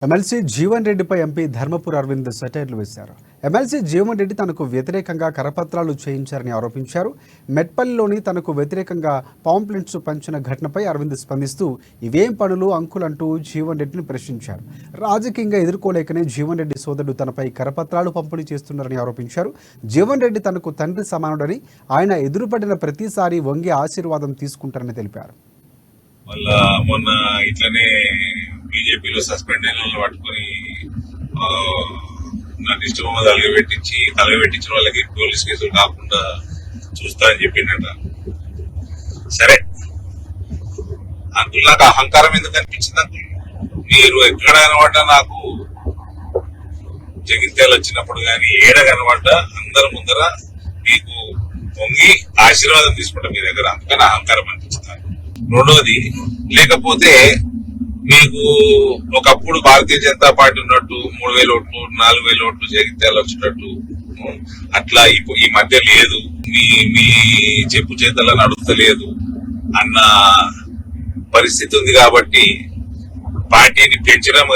MLC Jeevan రెడ్డిపై MP Dharmapuri Arvind సెటైర్లు వేశారు. ఎమ్మెల్సీ జీవన్ రెడ్డి తనకు వ్యతిరేకంగా కరపత్రాలు చేయించారని ఆరోపించారు. మెట్పల్లిలోని తనకు వ్యతిరేకంగా పాంప్లెట్స్ పంచిన ఘటనపై అరవింద్ స్పందిస్తూ ఇవేం పనులు అంకులంటూ జీవన్ రెడ్డిని ప్రశ్నించారు. రాజకీయంగా ఎదుర్కోలేకనే జీవన్ రెడ్డి సోదరుడు తనపై కరపత్రాలు పంపిణీ చేస్తున్నారని ఆరోపించారు. జీవన్ రెడ్డి తనకు తండ్రి సమానుడని, ఆయన ఎదురుపడిన ప్రతిసారి వంగి ఆశీర్వాదం తీసుకుంటారని తెలిపారు. మొన్న ఇట్లనే బీజేపీలో సస్పెండ్ అయిన వాళ్ళు పట్టుకుని నా దిష్టి బొమ్మ తలగబెట్టించిన వాళ్ళకి పోలీస్ కేసులు కాకుండా చూస్తా అని చెప్పిండట. సరే అంకుల్, నాకు అహంకారం ఎందుకు అనిపించింది అంకుల్? మీరు ఎక్కడ కనబడ్డా, నాకు జగిత్యాలు వచ్చినప్పుడు కానీ ఏడ కనబడ్డా అందరి ముందర మీకు పొంగి ఆశీర్వాదం తీసుకుంటా మీ దగ్గర. అందుకని అహంకారం అనిపిస్తుంది. రెండోది, లేకపోతే మీకు ఒకప్పుడు భారతీయ జనతా పార్టీ ఉన్నట్టు 3,000 ఓట్లు 4,000 ఓట్లు జగిత్యాలు వచ్చినట్టు అట్లా ఈ మధ్య లేదు, మీ చెప్పు చేతల నడుస్తలేదు అన్న పరిస్థితి ఉంది. కాబట్టి పార్టీని పెంచడం